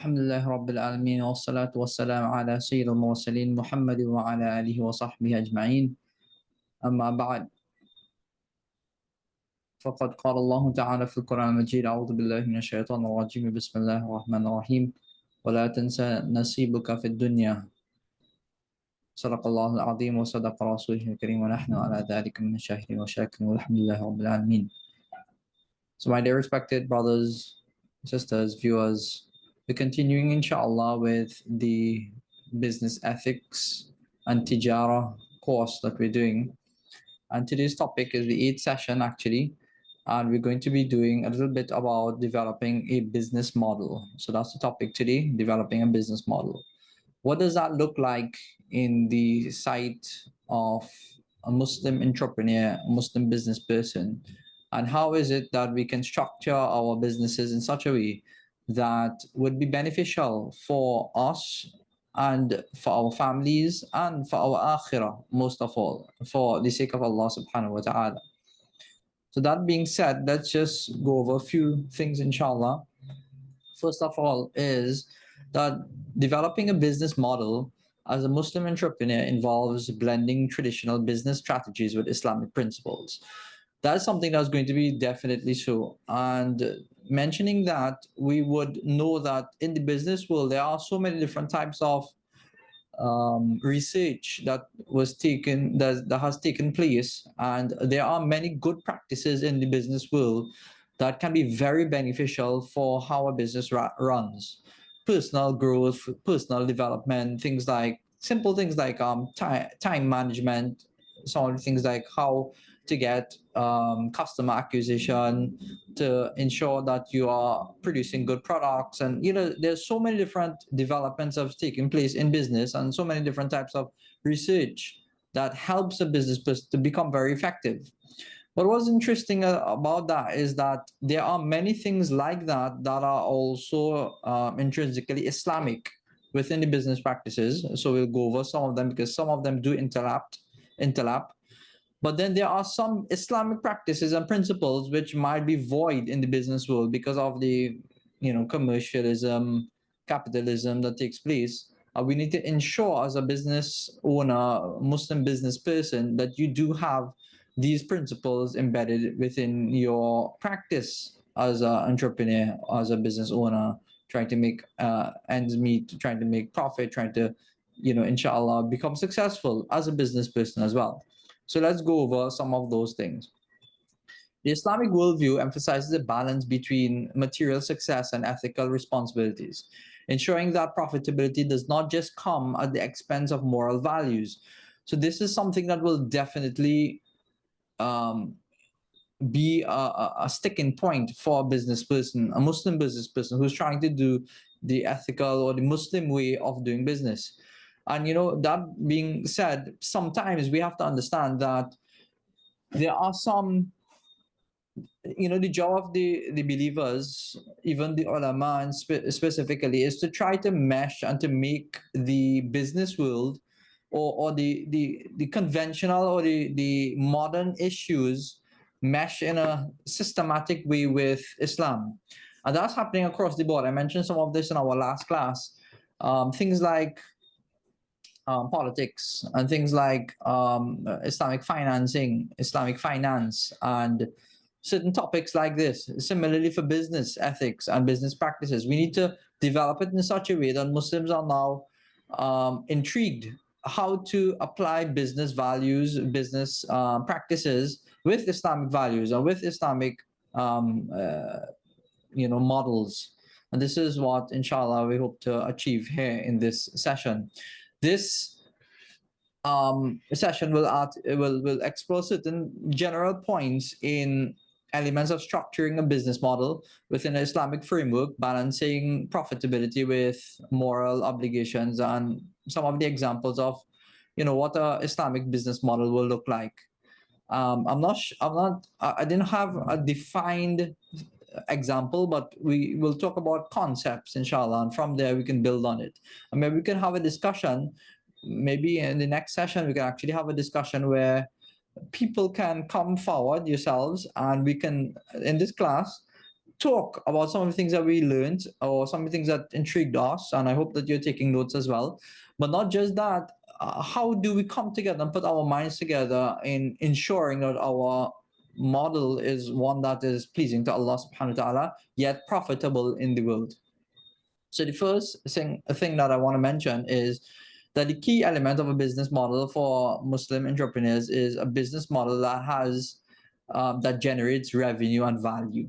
الحمد لله رب العالمين والصلاة والسلام على سيد المرسلين محمد وعلى آله وصحبه أجمعين. أما بعد، فقد قال الله تعالى في القرآن المجيد: أعوذ بالله من الشيطان الرجيم، بسم الله الرحمن الرحيم. ولا تنسى نصيبك في الدنيا. صدق الله العظيم وصدق رسوله الكريم ونحن على ذلك من الشاهدين والشاكرين والحمد لله رب العالمين. So, my dear respected brothers, sisters, viewers, we're continuing, inshallah, with the business ethics and Tijarah course that we're doing. And today's topic is the eighth session, actually. And we're going to be doing a little bit about developing a business model. So, that's the topic today: developing a business model. What does that look like in the sight of a Muslim entrepreneur, a Muslim business person? And how is it that we can structure our businesses in such a way that would be beneficial for us and for our families and for our akhirah, most of all, for the sake of Allah subhanahu wa ta'ala. So, that being said, let's just go over a few things, inshallah. First of all, is that developing a business model as a Muslim entrepreneur involves blending traditional business strategies with Islamic principles. That's something that's going to be definitely so. And mentioning that, we would know that in the business world, there are so many different types of research that has taken place, and there are many good practices in the business world that can be very beneficial for how a business runs. Personal growth, personal development, things like simple things like time management, some of the things like how to get customer acquisition, to ensure that you are producing good products. And there's so many different developments have taken place in business, and so many different types of research that helps a business person to become very effective. But what's interesting about that is that there are many things like that that are also intrinsically Islamic within the business practices. So we'll go over some of them because some of them do interlap. But then there are some Islamic practices and principles which might be void in the business world because of the commercialism, capitalism that takes place. We need to ensure, as a business owner, Muslim business person, that you do have these principles embedded within your practice as an entrepreneur, as a business owner, trying to make ends meet, trying to make profit, trying to, inshallah, become successful as a business person as well. So let's go over some of those things. The Islamic worldview emphasizes a balance between material success and ethical responsibilities, ensuring that profitability does not just come at the expense of moral values. So this is something that will definitely be a sticking point for a business person, a Muslim business person who's trying to do the ethical or the Muslim way of doing business. And that being said, sometimes we have to understand that there are some, the job of the believers, even the ulama and specifically, is to try to mesh and to make the business world or the conventional or the modern issues mesh in a systematic way with Islam. And that's happening across the board. I mentioned some of this in our last class. Things like politics and things like Islamic financing, Islamic finance, and certain topics like this. Similarly, for business ethics and business practices, we need to develop it in such a way that Muslims are now intrigued how to apply business values, business practices with Islamic values or with Islamic models. And this is what, inshallah, we hope to achieve here in this session. This session will explore certain general points in elements of structuring a business model within an Islamic framework, balancing profitability with moral obligations, and some of the examples of what a Islamic business model will look like. I didn't have a defined example, but we will talk about concepts, inshallah, and from there we can build on it. And maybe we can have a discussion. Maybe in the next session we can actually have a discussion where people can come forward yourselves, and we can, in this class, talk about some of the things that we learned or some of the things that intrigued us, and I hope that you're taking notes as well. But not just that, how do we come together and put our minds together in ensuring that our model is one that is pleasing to Allah subhanahu wa ta'ala, yet profitable in the world? So the first thing that I want to mention is that the key element of a business model for Muslim entrepreneurs is a business model that has that generates revenue and value.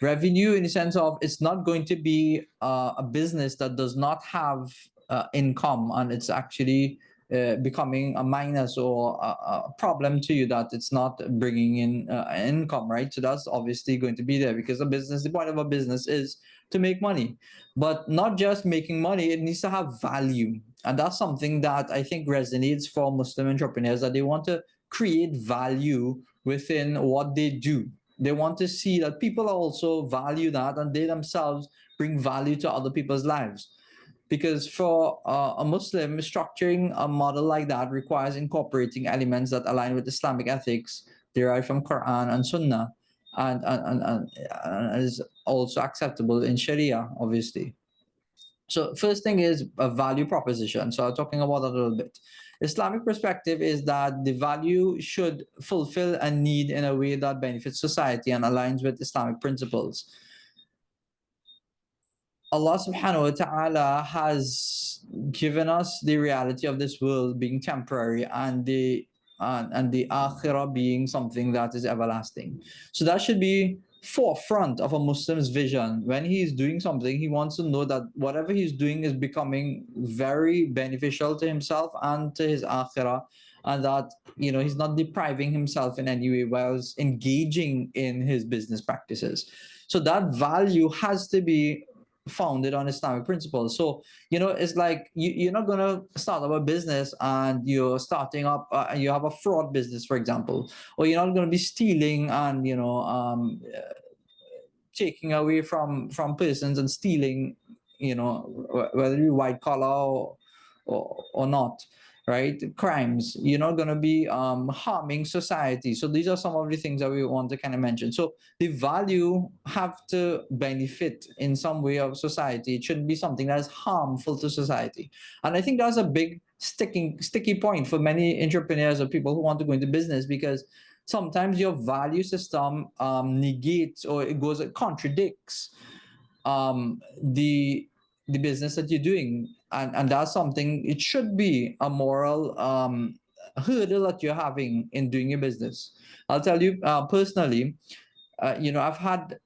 Revenue in the sense of it's not going to be a business that does not have income, and it's actually becoming a minus or a problem to you that it's not bringing in income, right? So that's obviously going to be there, because the point of a business is to make money, but not just making money, it needs to have value. And that's something that I think resonates for Muslim entrepreneurs, that they want to create value within what they do. They want to see that people also value that, and they themselves bring value to other people's lives. Because for a Muslim, structuring a model like that requires incorporating elements that align with Islamic ethics derived from Quran and Sunnah, and is also acceptable in Sharia, obviously. So first thing is a value proposition. So I'm talking about that a little bit. Islamic perspective is that the value should fulfill a need in a way that benefits society and aligns with Islamic principles. Allah subhanahu wa ta'ala has given us the reality of this world being temporary, and the akhirah being something that is everlasting. So that should be forefront of a Muslim's vision. When he is doing something, he wants to know that whatever he's doing is becoming very beneficial to himself and to his akhirah, and that he's not depriving himself in any way whilst engaging in his business practices. So that value has to be founded on Islamic principles. So, it's like you're not going to start up a business and you're starting up, and you have a fraud business, for example, or you're not going to be stealing and, taking away from persons and stealing, whether you're white collar or not, right? Crimes, you're not going to be harming society. So these are some of the things that we want to kind of mention. So the value have to benefit in some way of society. It shouldn't be something that is harmful to society. And I think that's a big sticky point for many entrepreneurs or people who want to go into business, because sometimes your value system negates, or it contradicts the business that you're doing, and that's something. It should be a moral hurdle that you're having in doing your business. I'll tell you personally, I've had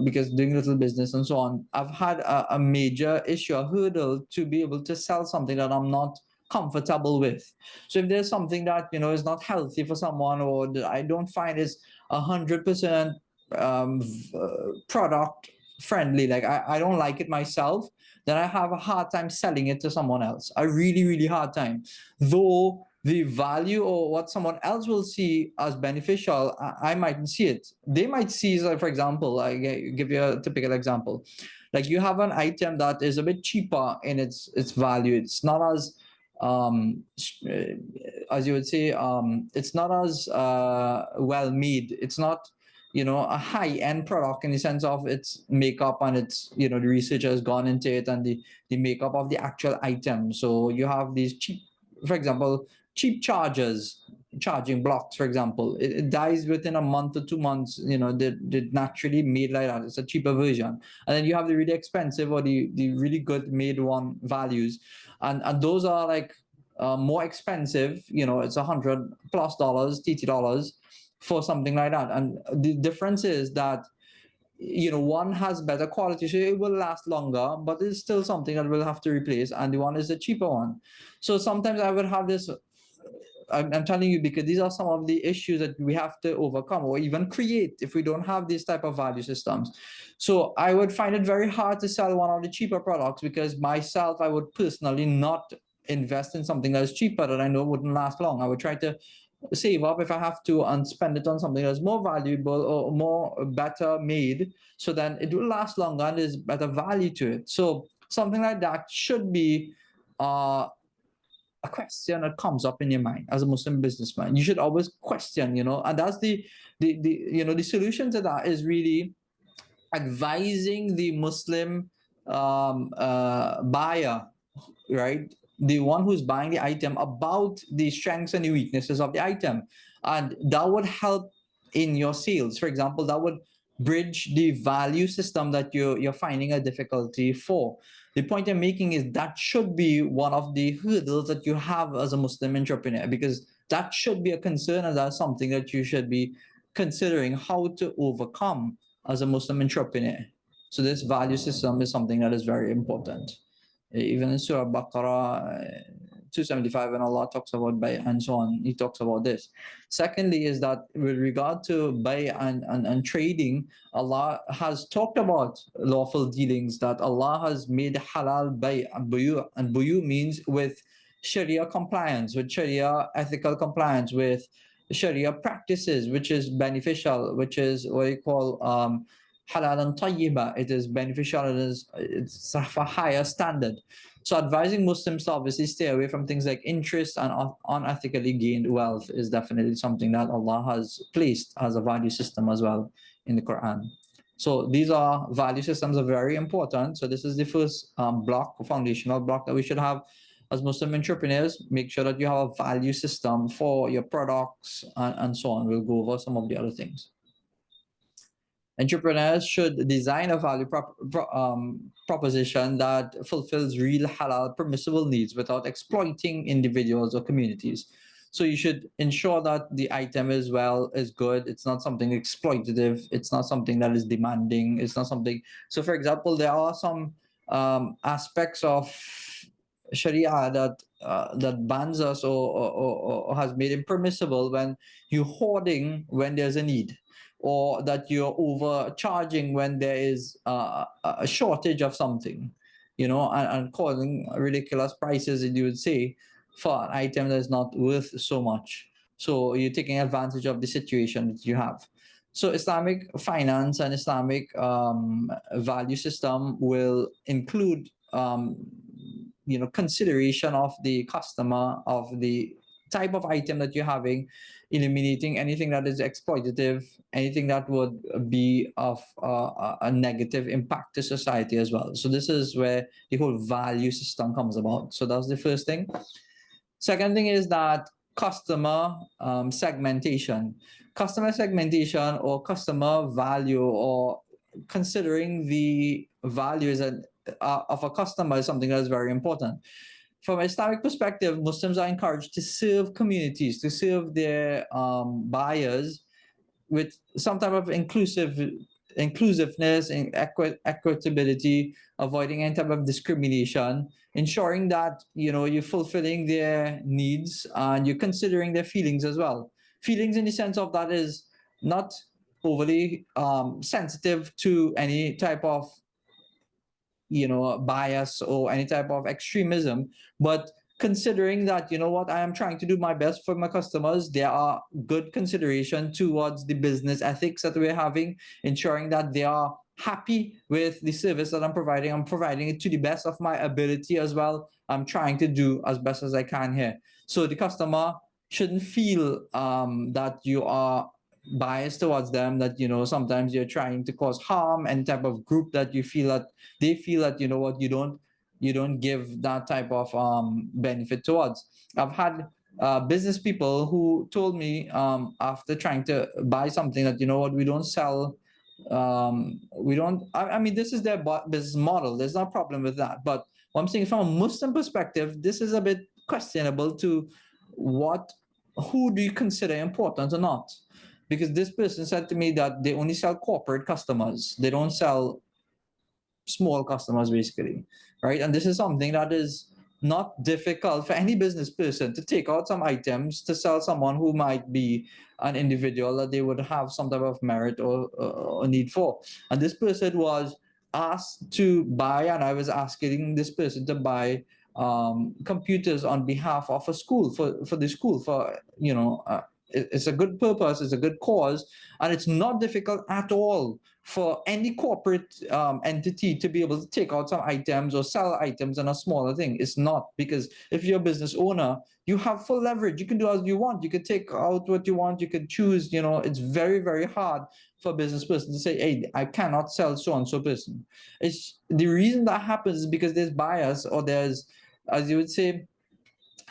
because doing little business and so on, I've had a major issue, a hurdle to be able to sell something that I'm not comfortable with. So if there's something that is not healthy for someone, or that I don't find is 100% product friendly, like I don't like it myself, then I have a hard time selling it to someone else. A really, really hard time. Though the value or what someone else will see as beneficial, I mightn't see it. They might see, like, for example, I give you a typical example. Like, you have an item that is a bit cheaper in its value. It's not as you would say, it's not as well made. It's not a high-end product in the sense of its makeup, and it's the research has gone into it, and the makeup of the actual item. So you have these cheap, for example, cheap charging blocks, for example. It dies within a month or 2 months. They're naturally made like that. It's a cheaper version. And then you have the really expensive or the really good made one values, and those are like more expensive. It's $100+ TT for something like that. And the difference is that one has better quality, so it will last longer, but it's still something that we'll have to replace, and the one is the cheaper one. So sometimes I would have this, I'm telling you, because these are some of the issues that we have to overcome or even create if we don't have these type of value systems. So I would find it very hard to sell one of the cheaper products, because myself, I would personally not invest in something that is cheaper that I know wouldn't last long. I would try to save up if I have to and spend it on something that's more valuable or more better made, so then it will last longer and there's better value to it. So something like that should be a question that comes up in your mind as a Muslim businessman. You should always question, and that's the solution to that is really advising the Muslim buyer, right? The one who's buying the item about the strengths and the weaknesses of the item. And that would help in your sales. For example, that would bridge the value system that you're finding a difficulty for. The point I'm making is that should be one of the hurdles that you have as a Muslim entrepreneur, because that should be a concern, and that's something that you should be considering how to overcome as a Muslim entrepreneur. So this value system is something that is very important. Even in Surah Baqarah 275, when Allah talks about bay and so on, He talks about this. Secondly, is that with regard to bay and trading, Allah has talked about lawful dealings, that Allah has made halal bay and buyu. And buyu means with Sharia compliance, with Sharia ethical compliance, with Sharia practices, which is beneficial, which is what you call halal and tayyiba. It is beneficial, it's of a higher standard. So advising Muslims to obviously stay away from things like interest and unethically gained wealth is definitely something that Allah has placed as a value system as well in the Quran. So these are value systems are very important. So this is the first foundational block that we should have as Muslim entrepreneurs. Make sure that you have a value system for your products and so on. We'll go over some of the other things. Entrepreneurs should design a value proposition that fulfills real halal permissible needs without exploiting individuals or communities. So you should ensure that the item is good. It's not something exploitative. It's not something that is demanding. It's not something. So, for example, there are some aspects of Sharia that bans us or has made it permissible when you're hoarding when there's a need, or that you're overcharging when there is a shortage of something, and causing ridiculous prices, you would say, for an item that is not worth so much. So you're taking advantage of the situation that you have. So Islamic finance and Islamic value system will include consideration of the customer, of the type of item that you're having, eliminating anything that is exploitative, anything that would be of a negative impact to society as well. So this is where the whole value system comes about. So that's the first thing. Second thing is that customer segmentation. Customer segmentation or customer value, or considering the values of a customer, is something that is very important. From an Islamic perspective, Muslims are encouraged to serve communities, to serve their buyers with some type of inclusiveness and equitability, avoiding any type of discrimination, ensuring that you're fulfilling their needs and you're considering their feelings as well. Feelings in the sense of that is not overly sensitive to any type of bias or any type of extremism, but considering that, I am trying to do my best for my customers. There are good consideration towards the business ethics that we're having, ensuring that they are happy with the service that I'm providing. I'm providing it to the best of my ability as well. I'm trying to do as best as I can here. So the customer shouldn't feel that you are biased towards them, that sometimes you're trying to cause harm, and type of group that you feel that they feel that you don't give that type of benefit towards. I've had business people who told me after trying to buy something that we don't sell, we don't. I mean, this is their business model. There's no problem with that. But what I'm saying, from a Muslim perspective, this is a bit questionable. To who do you consider important or not? Because this person said to me that they only sell corporate customers. They don't sell small customers, basically, right? And this is something that is not difficult for any business person to take out some items to sell someone who might be an individual that they would have some type of merit or need for. And this person was asked to buy, and I was asking this person to buy computers on behalf of a school, for the school, for it's a good purpose, it's a good cause, and it's not difficult at all for any corporate entity to be able to take out some items or sell items on a smaller thing. It's not, because if you're a business owner, you have full leverage. You can do as you want. You can take out what you want. You can choose. It's very, very hard for a business person to say, hey, I cannot sell so and so person. It's the reason that happens is because there's bias, or there's, as you would say,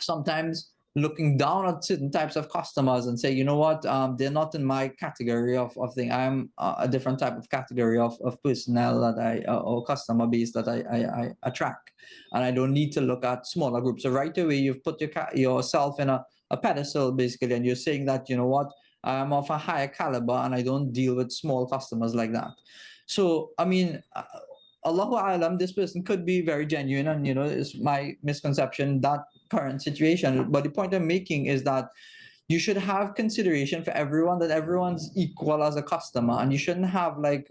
sometimes looking down at certain types of customers and say, you know what, they're not in my category of thing. I'm a different type of category of personnel that or customer base that I attract, and I don't need to look at smaller groups. So right away, you've put yourself in a pedestal basically, and you're saying that, you know what, I'm of a higher caliber and I don't deal with small customers like that. So I mean, Allahu Alam, this person could be very genuine, and it's my misconception that current situation. But the point I'm making is that you should have consideration for everyone, that everyone's equal as a customer, and you shouldn't have like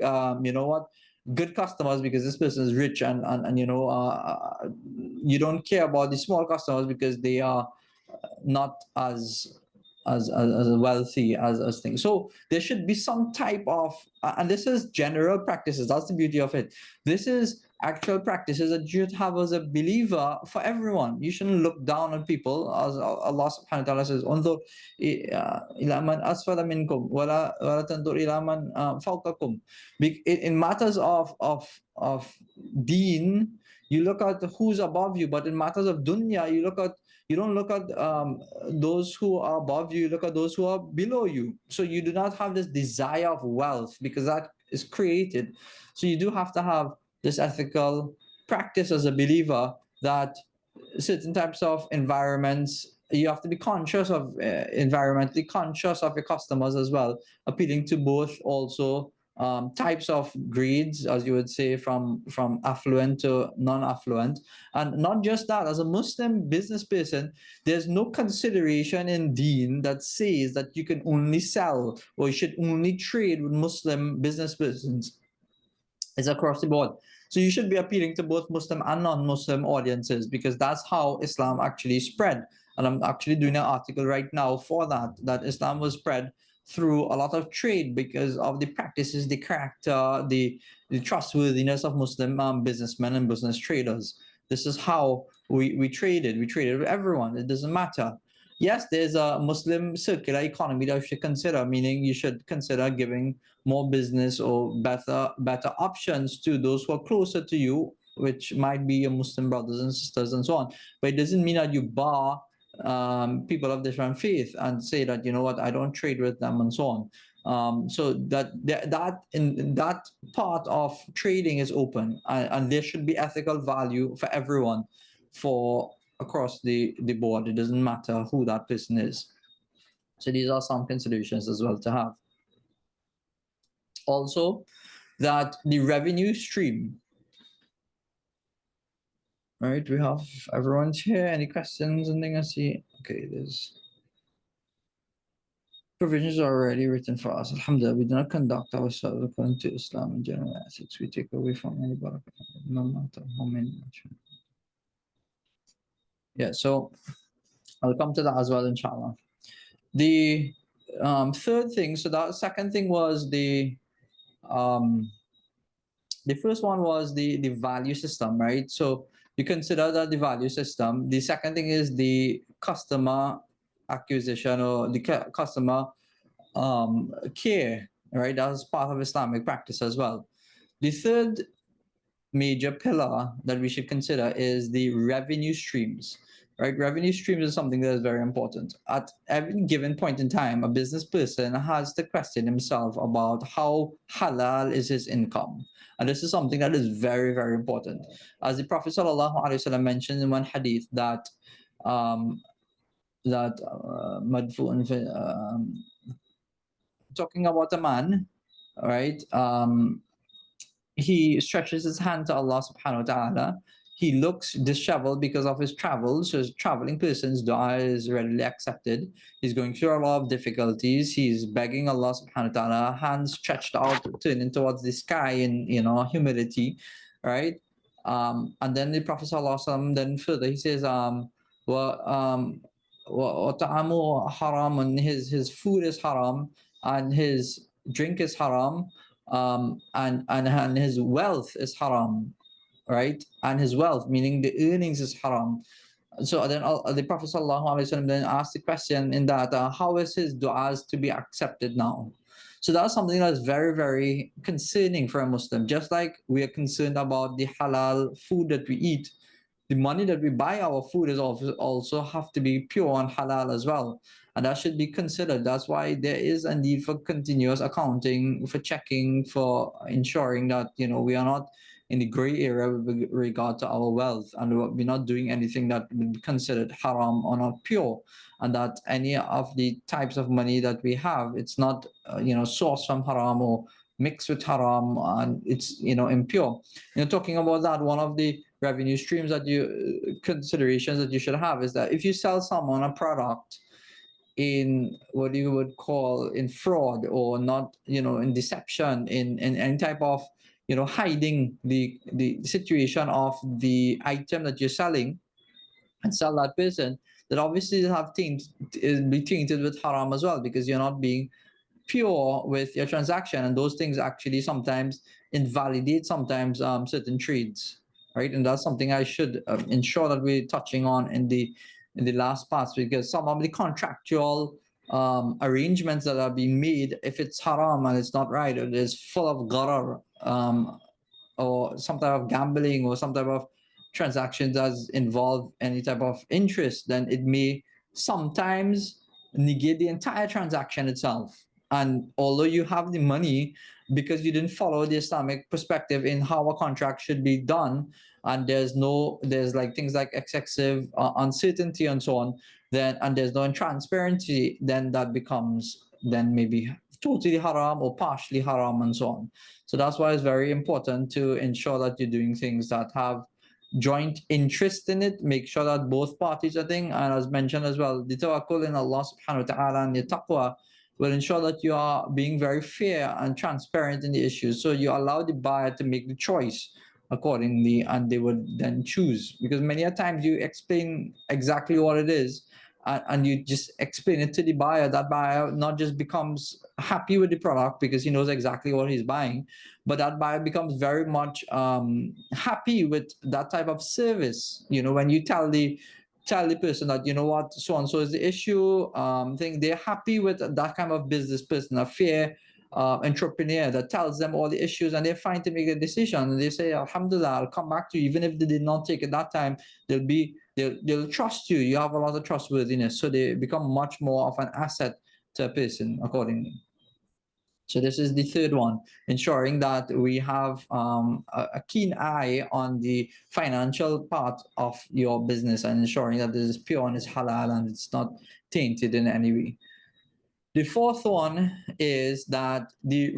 good customers because this person is rich, and you don't care about the small customers because they are not as wealthy as things. So there should be some type of, and this is general practices. That's the beauty of it. This is actual practices that you should have as a believer for everyone. You shouldn't look down on people, as Allah subhanahu wa ta'ala says, "Unzur ila man asfala minkum wala tanzur ila man fawqakum." In matters of deen, you look at who's above you, but in matters of dunya, you don't look at those who are above you, you look at those who are below you. So you do not have this desire of wealth, because that is created. So you do have to have this ethical practice as a believer, that certain types of environments, you have to be conscious of, environmentally conscious of your customers as well, appealing to both also types of grades, as you would say, from affluent to non-affluent. And not just that, as a Muslim business person, there's no consideration in deen that says that you can only sell or you should only trade with Muslim business persons. It's across the board. So you should be appealing to both Muslim and non-Muslim audiences, because that's how Islam actually spread. And I'm actually doing an article right now for that Islam was spread through a lot of trade because of the practices, the character, the trustworthiness of Muslim businessmen and business traders. This is how we traded. We traded with everyone. It doesn't matter. Yes, there's a Muslim circular economy that you should consider, meaning you should consider giving more business or better options to those who are closer to you, which might be your Muslim brothers and sisters and so on. But it doesn't mean that you bar people of different faith and say that, you know what, I don't trade with them and so on. So that in that part of trading is open, and there should be ethical value for everyone, for across the board. It doesn't matter who that person is. So these are some considerations as well to have. Also, that the revenue stream. Right, we have everyone's here. Any questions? Anything I see? Okay, there's provisions are already written for us. Alhamdulillah, we do not conduct ourselves according to Islam and general ethics. We take away from any barakah, no matter how many. Yeah, so I'll come to that as well, inshallah. The third thing, so that second thing was the first one was the value system, right? So you consider that the value system. The second thing is the customer acquisition, or the customer care, right? That's part of Islamic practice as well. The third major pillar that we should consider is the revenue streams, right? Revenue streams is something that is very important. At every given point in time, a business person has to question himself about how halal is his income. And this is something that is very, very important. As the Prophet ﷺ mentioned in one hadith that talking about a man, right? He stretches his hand to Allah subhanahu wa ta'ala. He looks disheveled because of his travels. So his traveling person's dua is readily accepted. He's going through a lot of difficulties. He's begging Allah subhanahu wa ta'ala, hands stretched out, turning towards the sky in humility, right? And then the Prophet ﷺ then further he says, haram, and his food is haram, and his drink is haram, and his wealth is haram, right? And his wealth, meaning the earnings, is haram. So then the Prophet ﷺ then asked the question in that, how is his du'as to be accepted now? So that's something that's very, very concerning for a Muslim. Just like we are concerned about the halal food that we eat, the money that we buy our food is also have to be pure and halal as well. And that should be considered. That's why there is a need for continuous accounting, for checking, for ensuring that, we are not in the gray area with regard to our wealth, and we're not doing anything that would be considered haram or not pure, and that any of the types of money that we have, it's not sourced from haram or mixed with haram, and it's impure. Talking about that, one of the revenue streams that you considerations that you should have is that if you sell someone a product in what you would call in fraud, or not, in deception, in any type of hiding the situation of the item that you're selling, and sell that person, that obviously have be tainted with haram as well, because you're not being pure with your transaction, and those things actually sometimes invalidate sometimes certain trades, right? And that's something I should ensure that we're touching on in the last parts, because some of the contractual arrangements that are being made, if it's haram and it's not right, it is full of gharar, or some type of gambling, or some type of transactions that involve any type of interest, then it may sometimes negate the entire transaction itself. And although you have the money, because you didn't follow the Islamic perspective in how a contract should be done, and there's like things like excessive uncertainty and so on, then, and there's no transparency, then that becomes then maybe totally haram or partially haram and so on. So that's why it's very important to ensure that you're doing things that have joint interest in it. Make sure that both parties are doing, and as mentioned as well, the tawakkul in Allah subhanahu wa ta'ala and the taqwa will ensure that you are being very fair and transparent in the issues. So you allow the buyer to make the choice accordingly, and they would then choose. Because many a times you explain exactly what it is, and you just explain it to the buyer, that buyer not just becomes happy with the product because he knows exactly what he's buying, but that buyer becomes very much happy with that type of service. When you tell the person that, what, so and so is the issue, thing, they're happy with that kind of business person, a fair entrepreneur that tells them all the issues, and they're fine to make a decision, and they say, alhamdulillah, I'll come back to you. Even if they did not take it that time, they'll trust you. You have a lot of trustworthiness, so they become much more of an asset to a person accordingly. So this is the third one, ensuring that we have a keen eye on the financial part of your business, and ensuring that this is pure and it's halal and it's not tainted in any way. The fourth one is that the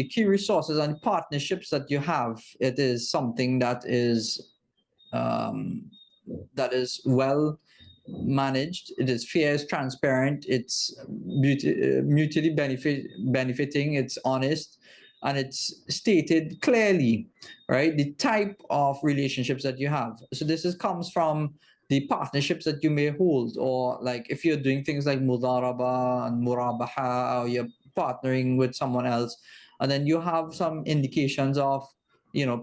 key resources and partnerships that you have, it is something that is well managed, it is fair, it's transparent, it's mutually benefiting, it's honest, and it's stated clearly, right? The type of relationships that you have. So this comes from the partnerships that you may hold, or like if you're doing things like mudaraba and murabaha, or you're partnering with someone else, and then you have some indications of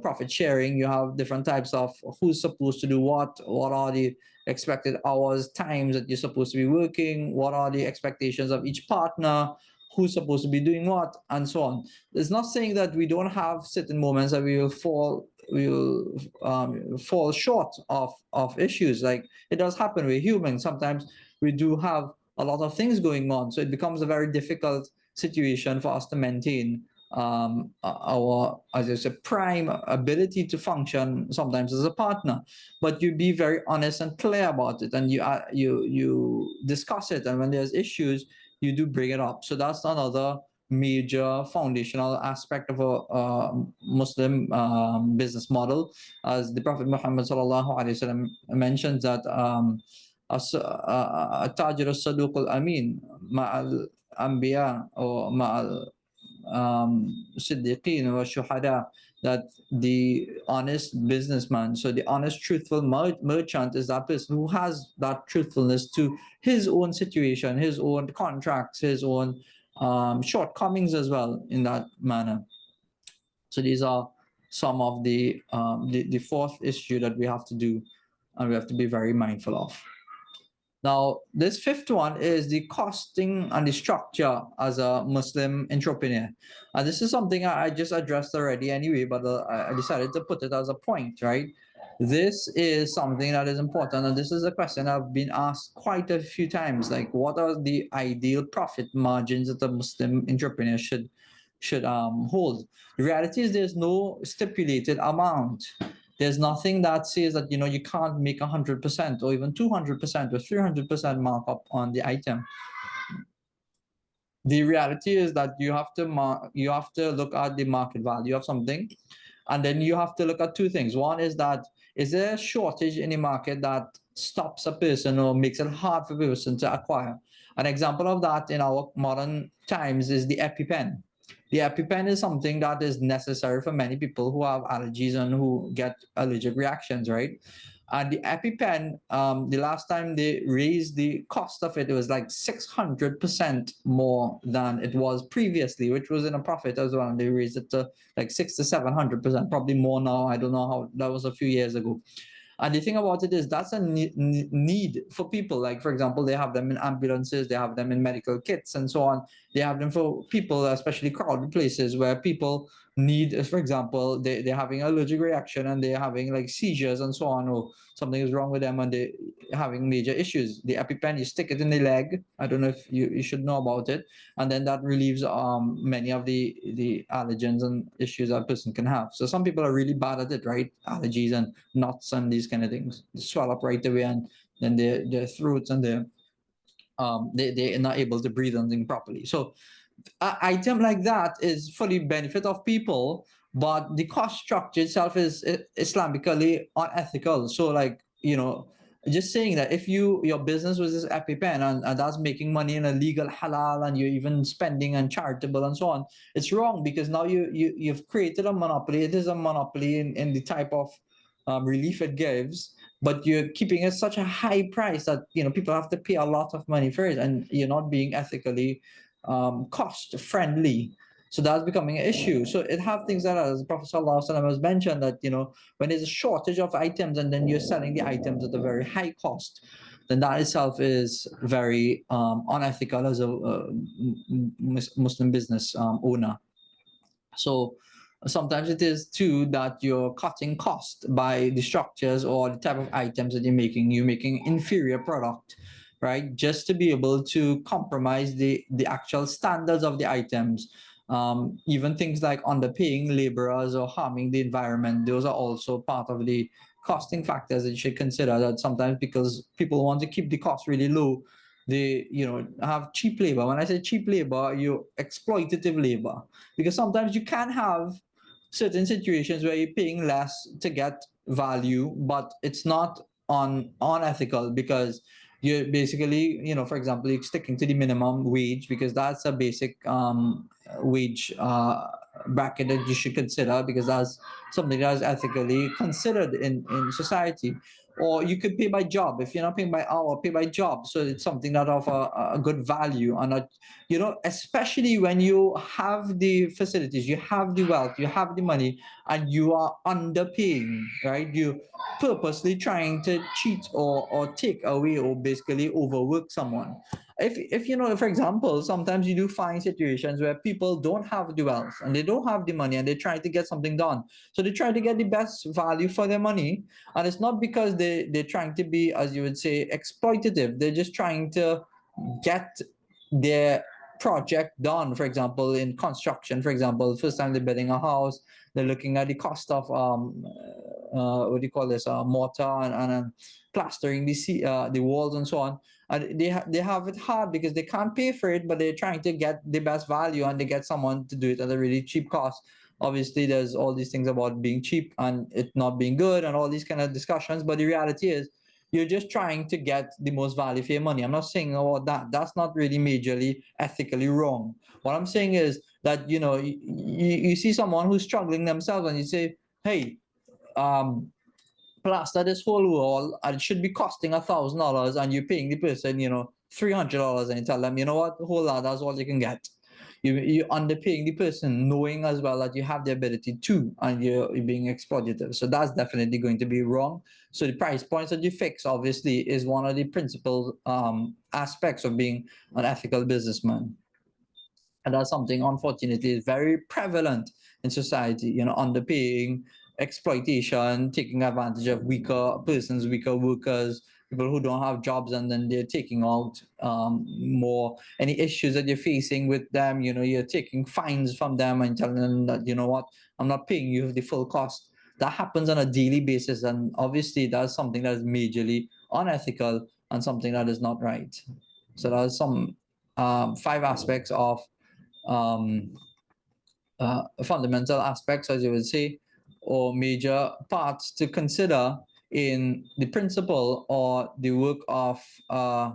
profit sharing. You have different types of who's supposed to do what are the expected hours, times that you're supposed to be working, what are the expectations of each partner, who's supposed to be doing what, and so on. It's not saying that we don't have certain moments that we will fall short of issues. Like, it does happen, we're human, sometimes we do have a lot of things going on, so it becomes a very difficult situation for us to maintain our, as I said, prime ability to function sometimes as a partner. But you be very honest and clear about it, and you discuss it, and when there's issues, you do bring it up. So that's another major foundational aspect of a Muslim business model, as the Prophet Muhammad sallallahu alaihi wasallam mentions that التاجر الصدوق الأمين مع الأنبياء أو مع Siddiqeen or Shuhada, that the honest businessman, so the honest, truthful merchant, is that person who has that truthfulness to his own situation, his own contracts, his own shortcomings as well in that manner. So these are some of the fourth issue that we have to do, and we have to be very mindful of. Now, this fifth one is the costing and the structure as a Muslim entrepreneur. And this is something I just addressed already anyway, but I decided to put it as a point, right? This is something that is important. And this is a question I've been asked quite a few times. Like, what are the ideal profit margins that a Muslim entrepreneur should hold? The reality is there's no stipulated amount. There's nothing that says that you can't make 100% or even 200% or 300% markup on the item. The reality is that you have to look at the market value of something, and then you have to look at two things. One is that, is there a shortage in the market that stops a person or makes it hard for a person to acquire? An example of that in our modern times is the EpiPen. The EpiPen is something that is necessary for many people who have allergies and who get allergic reactions, right? And the EpiPen, the last time they raised the cost of it, it was like 600% more than it was previously, which was in a profit as well. And they raised it to like 600 to 700%, probably more now. I don't know how, that was a few years ago. And the thing about it is that's a need for people. Like, for example, they have them in ambulances, they have them in medical kits and so on. They have them for people, especially crowded places where people need, for example, they're having allergic reaction and they're having like seizures and so on, or something is wrong with them and they're having major issues. The EpiPen, you stick it in the leg. I don't know if you should know about it. And then that relieves many of the allergens and issues that a person can have. So some people are really bad at it, right? Allergies and nuts and these kind of things. They swell up right away, and then their throats and they're not able to breathe and things properly. So an item like that is for the benefit of people, but the cost structure itself is Islamically unethical. So, like, just saying that if your business was this EpiPen and that's making money in a legal halal and you're even spending and charitable and so on, it's wrong, because now you've created a monopoly. It is a monopoly in the type of relief it gives, but you're keeping it such a high price that people have to pay a lot of money for it, and you're not being ethically cost friendly. So that's becoming an issue. So it have things that, as Prophet ﷺ has mentioned, that when there's a shortage of items and then you're selling the items at a very high cost, then that itself is very unethical as a Muslim business owner. So sometimes it is too that you're cutting cost by the structures or the type of items that you're making. You're making inferior product, right? Just to be able to compromise the actual standards of the items. Even things like underpaying laborers or harming the environment, those are also part of the costing factors that you should consider. That sometimes, because people want to keep the cost really low, they have cheap labor. When I say cheap labor, you exploitative labor, because sometimes you can have certain situations where you're paying less to get value, but it's not unethical, because you're basically, for example, you're sticking to the minimum wage because that's a basic wage bracket that you should consider, because that's something that's ethically considered in society. Or you could pay by job. If you're not paying by hour, pay by job. So it's something that of a good value, and not, especially when you have the facilities, you have the wealth, you have the money, and you are underpaying, right? You purposely trying to cheat or take away or basically overwork someone. If for example, sometimes you do find situations where people don't have the wealth and they don't have the money and they're trying to get something done. So they try to get the best value for their money. And it's not because they're trying to be, as you would say, exploitative. They're just trying to get their project done. For example, in construction, for example, first time they're building a house, they're looking at the cost of what do you call this, mortar and plastering the walls and so on. And they have it hard because they can't pay for it, but they're trying to get the best value and they get someone to do it at a really cheap cost. Obviously, there's all these things about being cheap and it not being good and all these kind of discussions, but the reality is you're just trying to get the most value for your money. I'm not saying about that. That's not really majorly ethically wrong. What I'm saying is that you see someone who's struggling themselves and you say, hey, plaster this whole wall and it should be costing $1,000, and you're paying the person $300, and you tell them, you know what, hold on, that's all you can get. You're underpaying the person, knowing as well that you have the ability to, and you're being exploitative. So that's definitely going to be wrong. So the price points that you fix, obviously, is one of the principal aspects of being an ethical businessman. And that's something, unfortunately, is very prevalent in society. Underpaying, exploitation, taking advantage of weaker persons, weaker workers, people who don't have jobs, and then they're taking out more any issues that you're facing with them. You're taking fines from them and telling them that, what, I'm not paying you the full cost. That happens on a daily basis, and obviously that's something that is majorly unethical and something that is not right. So there's some 5 aspects of um, fundamental aspects, as you would say, or major parts to consider in the principle or the work of a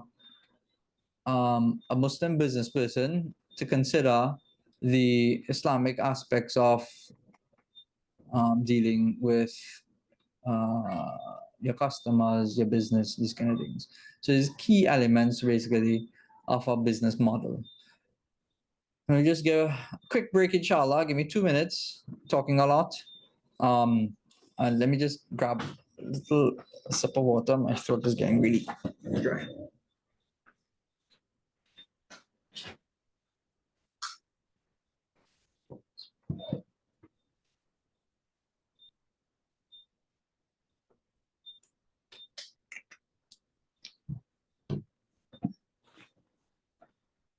Muslim business person, to consider the Islamic aspects of dealing with your customers, your business, these kind of things. So these key elements basically of a business model. Let me just give a quick break, inshallah. Give me 2 minutes, talking a lot. And let me just grab a little sip of water. My throat is getting really dry.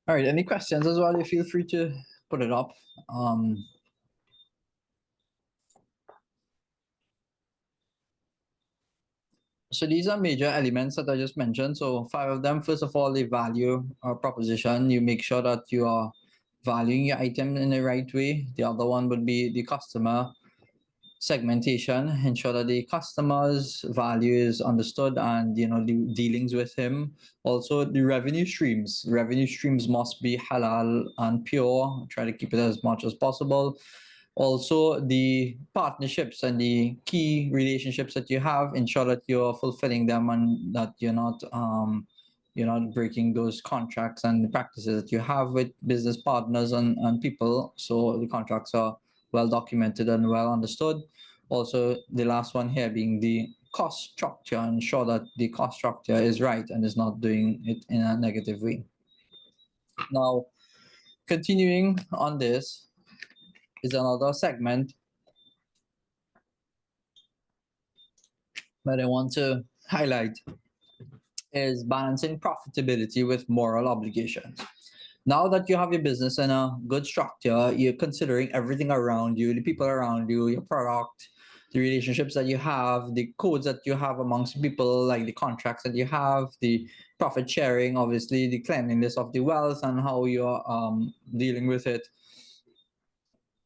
All right, any questions as well? You feel free to put it up. So these are major elements that I just mentioned. So 5 of them. First of all, the value proposition. You make sure that you are valuing your item in the right way. The other one would be the customer segmentation. Ensure that the customer's value is understood, and the dealings with him. Also, the revenue streams must be halal and pure. Try to keep it as much as possible. Also, the partnerships and the key relationships that you have, ensure that you're fulfilling them, and that you're not breaking those contracts and the practices that you have with business partners and people. So the contracts are well documented and well understood. Also, the last one here being the cost structure. Ensure that the cost structure is right and is not doing it in a negative way. Now, continuing on, this is another segment that I want to highlight, is balancing profitability with moral obligations. Now that you have your business in a good structure, you're considering everything around you, the people around you, your product, the relationships that you have, the codes that you have amongst people, like the contracts that you have, the profit sharing, obviously, the cleanliness of the wealth and how you're dealing with it.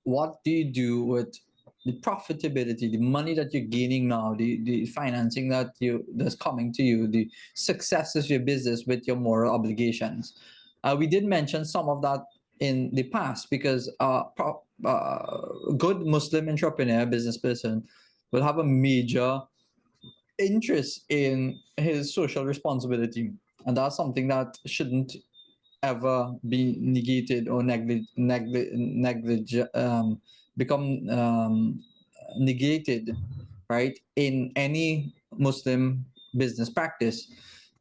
What do you do with the profitability, the money that you're gaining now, the financing that's coming to you, the success of your business with your moral obligations? We did mention some of that in the past, because good Muslim entrepreneur, business person, will have a major interest in his social responsibility, and that's something that shouldn't ever be negated or become negated, right, in any Muslim business practice.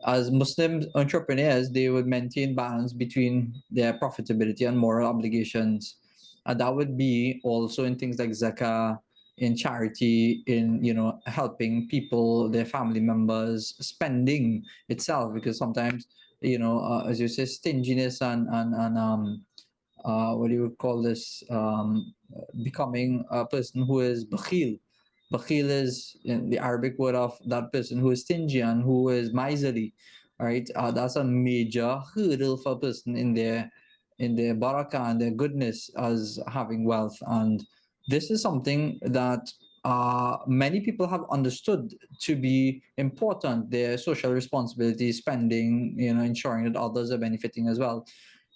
As Muslim entrepreneurs, they would maintain balance between their profitability and moral obligations. And that would be also in things like zakah, in charity, in helping people, their family members, spending itself, because sometimes as you say, stinginess and what do you call this? Becoming a person who is bakhil. Bakhil is in the Arabic word of that person who is stingy and who is miserly, right? That's a major hurdle for a person in their barakah and their goodness as having wealth. And this is something that many people have understood to be important. Their social responsibility, spending, ensuring that others are benefiting as well.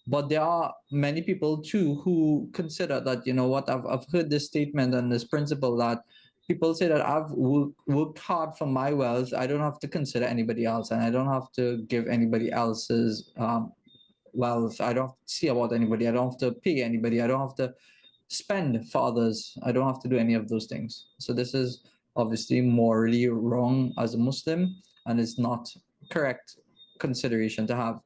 But there are many people too who consider that, what, I've heard this statement and this principle that people say that I've worked hard for my wealth. I don't have to consider anybody else, and I don't have to give anybody else's wealth. I don't see about anybody. I don't have to pay anybody. I don't have to spend for others. I don't have to do any of those things. So this is obviously morally wrong as a Muslim, and it's not correct consideration to have.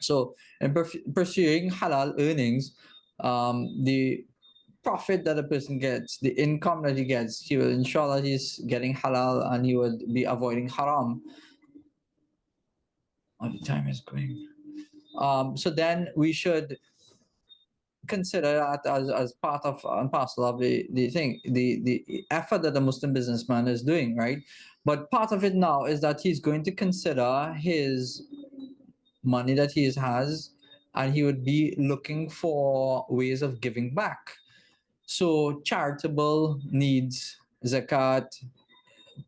So in pursuing halal earnings, the profit that a person gets, the income that he gets, he will ensure that he's getting halal and he would be avoiding haram. Oh, the time is going. So then we should consider that as part of and parcel of the thing, the effort that the Muslim businessman is doing, right? But part of it now is that he's going to consider his money that he has, and he would be looking for ways of giving back. So charitable needs, zakat,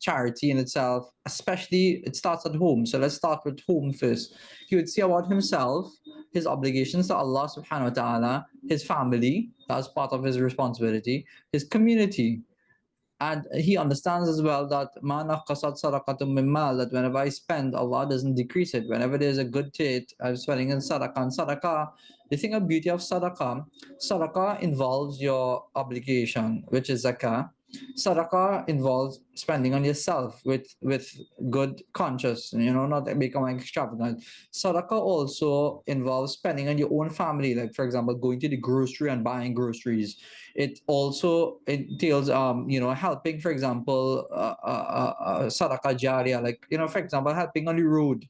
charity in itself, especially it starts at home. So let's start with home first. He would see about himself, his obligations to Allah subhanahu wa ta'ala, his family, that's part of his responsibility, his community. And he understands as well that ma naqasat sadaqatun min mal, that whenever I spend, Allah doesn't decrease it. Whenever there's a good deed, I'm spending in sadaqah. And sadaqah, the thing of beauty of sadaqah, sadaqah involves your obligation, which is zakah. Sadaqah involves spending on yourself with good conscience, not becoming extravagant. Sadaqah also involves spending on your own family, like for example, going to the grocery and buying groceries. It also entails helping, for example, sadaqah jariyah, like for example, helping on the road,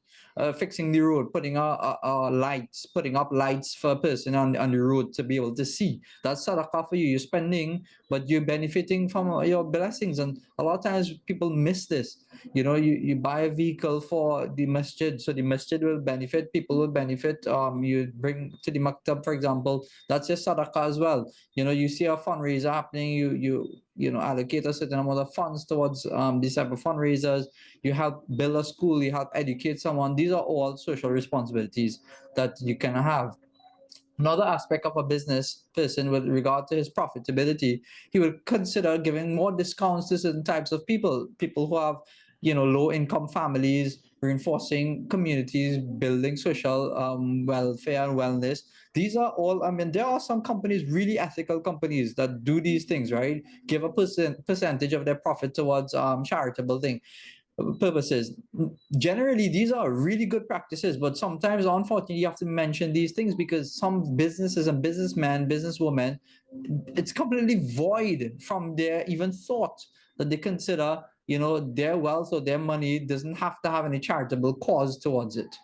fixing the road, putting lights, putting up lights for a person on the road to be able to see. That's sadaqah for you. You're spending, but you're benefiting from your blessings. And a lot of times people miss this. You buy a vehicle for the masjid, so the masjid will benefit, people will benefit. You bring to the maktab, for example, that's your sadaqah as well. You see a fundraiser happening, you allocate a certain amount of funds towards these type of fundraisers. You help build a school, you help educate someone. These are all social responsibilities that you can have. Another aspect of a business person with regard to his profitability, he will consider giving more discounts to certain types of people who have, low income families, reinforcing communities, building social welfare and wellness. These are all, there are some companies, really ethical companies, that do these things, right? Give a percentage of their profit towards charitable thing purposes. Generally, these are really good practices, but sometimes, unfortunately, you have to mention these things because some businesses and businessmen, businesswomen, it's completely void from their even thought that they consider, their wealth or their money doesn't have to have any charitable cause towards it.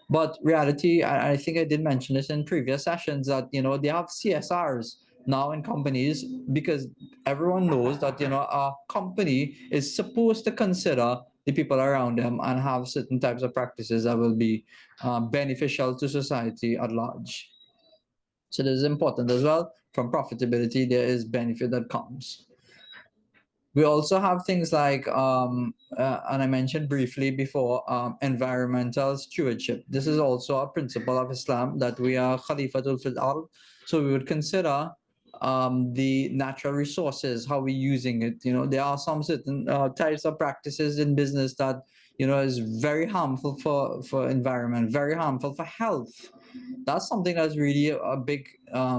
But reality, I think I did mention this in previous sessions, that they have CSRs now in companies, because everyone knows that a company is supposed to consider the people around them and have certain types of practices that will be beneficial to society at large. So this is important as well. From profitability, there is benefit that comes. We also have things like, and I mentioned briefly before, environmental stewardship. This is also a principle of Islam, that we are Khalifatul fil ard. So we would consider the natural resources, how we're using it. There are some certain types of practices in business that is very harmful for environment, very harmful for health. That's something that's really a big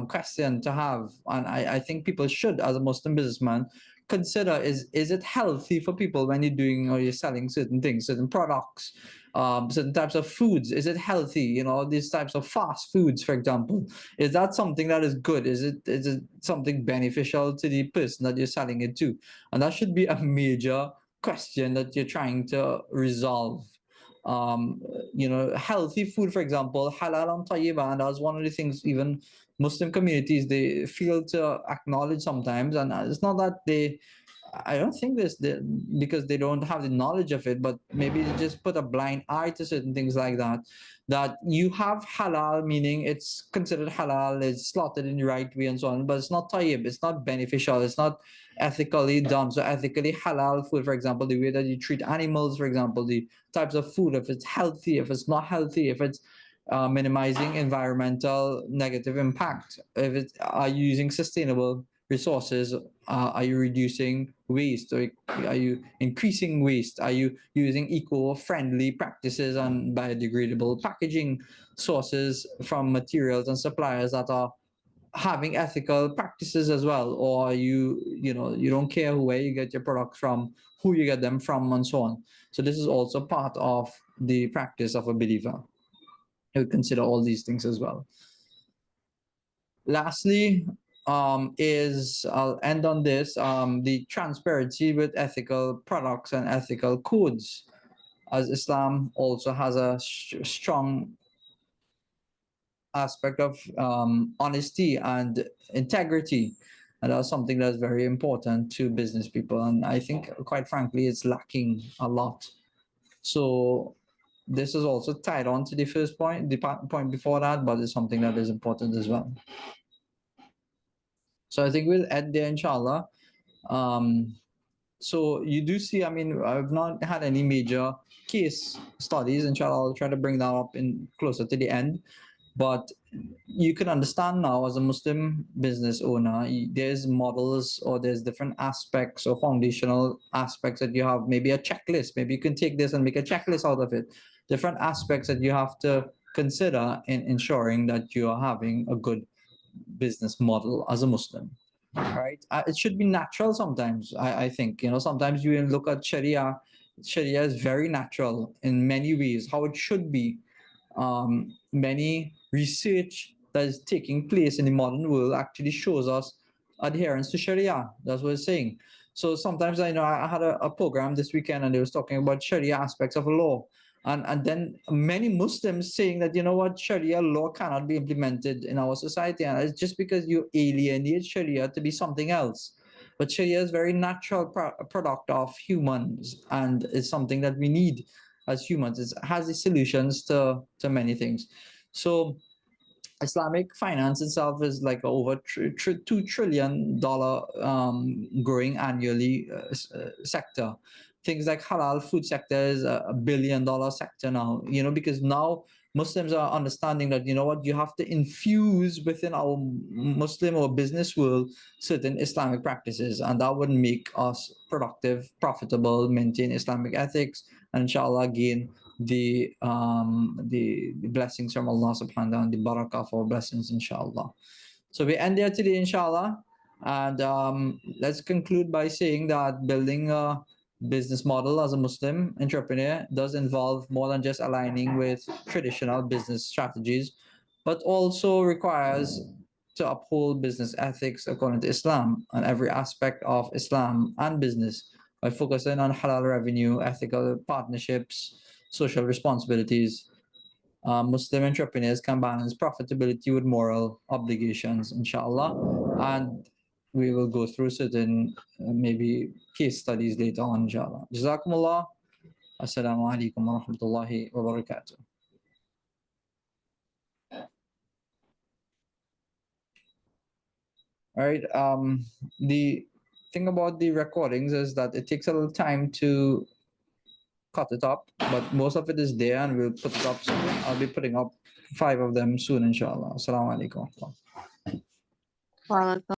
question to have, and I think people should, as a Muslim businessman, consider, is it healthy for people when you're doing or you're selling certain things, certain products, certain types of foods? Is it healthy? These types of fast foods, for example, is that something that is good? Is it something beneficial to the person that you're selling it to? And that should be a major question that you're trying to resolve. Healthy food, for example, halal and tayyiba, and that's one of the things even Muslim communities, they fail to acknowledge sometimes. And it's not that I don't think because they don't have the knowledge of it, but maybe they just put a blind eye to certain things like that. That you have halal, meaning it's considered halal, it's slaughtered in the right way and so on, but it's not tayyib, it's not beneficial, it's not ethically done. So ethically halal food, for example, the way that you treat animals, for example, the types of food, if it's healthy, if it's not healthy, if it's minimizing environmental negative impact, if it's are you using sustainable resources, are you reducing waste, or are you increasing waste? Are you using eco-friendly practices and biodegradable packaging sources from materials and suppliers that are having ethical practices as well? Or are you don't care where you get your products from, who you get them from, and so on. So this is also part of the practice of a believer. I would consider all these things as well. Lastly, I'll end on this, the transparency with ethical products and ethical codes, as Islam also has a strong aspect of honesty and integrity. And that's something that's very important to business people. And I think, quite frankly, it's lacking a lot. So this is also tied on to the first point, the point before that, but it's something that is important as well. So I think we'll end there, inshallah. So you do see, I mean, I've not had any major case studies. Inshallah, I'll try to bring that up in closer to the end. But you can understand now, as a Muslim business owner, there's models, or there's different aspects or foundational aspects that you have. Maybe a checklist. Maybe you can take this and make a checklist out of it. Different aspects that you have to consider in ensuring that you are having a good business model as a Muslim. Right? It should be natural sometimes. I think, sometimes you look at Sharia. Sharia is very natural in many ways, how it should be. Many research that is taking place in the modern world actually shows us adherence to Sharia. That's what it's saying. So sometimes I had a program this weekend, and they was talking about Sharia aspects of law. And then many Muslims saying that, Sharia law cannot be implemented in our society. And it's just because you alienate Sharia to be something else. But Sharia is very natural product of humans, and it's something that we need as humans. It has the solutions to many things. So Islamic finance itself is like over $2 trillion growing annually sector. Things like halal food sector is a $1 billion sector now, because now Muslims are understanding that, you have to infuse within our Muslim or business world certain Islamic practices, and that would make us productive, profitable, maintain Islamic ethics, and inshallah gain the blessings from Allah subhanahu wa ta'ala, and the barakah for blessings, inshallah. So we end there today, inshallah. And let's conclude by saying that building a business model as a Muslim entrepreneur does involve more than just aligning with traditional business strategies, but also requires to uphold business ethics according to Islam and every aspect of Islam and business, by focusing on halal revenue, ethical partnerships, social responsibilities. Muslim entrepreneurs can balance profitability with moral obligations, inshallah. And we will go through certain maybe case studies later on, inshallah. Jazakumullah. Assalamu alaikum wa rahmatullahi wa barakatuh. All right. The thing about the recordings is that it takes a little time to cut it up, but most of it is there, and we'll put it up soon. I'll be putting up 5 of them soon, inshallah. Assalamu alaikum.